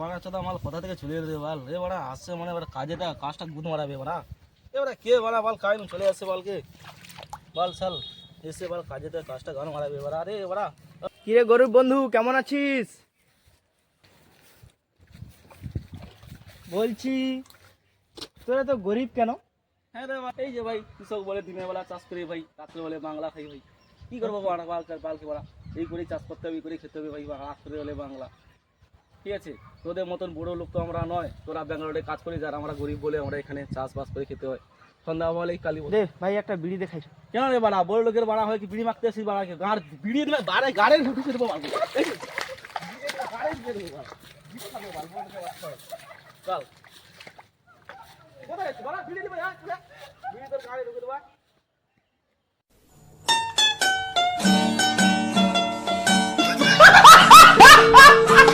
বাড়া চোদা মাল কোথা থেকে চলে এলো রে বল এ বাড়া আসছে মানে এবার কাজটা গুদ মারাবে বাড়া এবারে কে বাড়া বল কাইন চলে আসছে বলকে বল সাল এসে বল কাজটা গান মারাবে বাড়া আরে বাড়া। কিরে গরিব বন্ধু কেমন আছিস? বলছি তোরা তো গরিব কেন? হ্যাঁ রে ভাই, এই যে ভাই কৃষক বলে দিনের বেলা চাষ করি ভাই, রাত্রে বলে বাংলা খাই ভাই, কি করবো বাড়া বালকে বাড়া, এই করেই চাষ করতে হবে, এই করেই খেতে হবে ভাই, রাত্রে হলে বাংলা। ঠিক আছে, তোদের মতন বড় লোক তো আমরা নয়, তোরা ব্যাঙ্গালোরে কাজ করি যারা, আমরা গরিব বলে আমরা এখানে চাষবাস করে খেতে হয়। সন্ধ্যা বলে কালি দে ভাই একটা বিড়ি দেখাই। কেন রে বাড়া, বড় লোকের বাড়া হয় কি বিড়ি মাখতে আসি বাড়া, গাঁড় বিড়ি দিলে বাড়ে গাড়ের ঢুকিয়ে দেবো বাড়বো চল কোথায় বিড়ি দিবে বিড়ি তোর গাড়ি ঢুকে দেবা।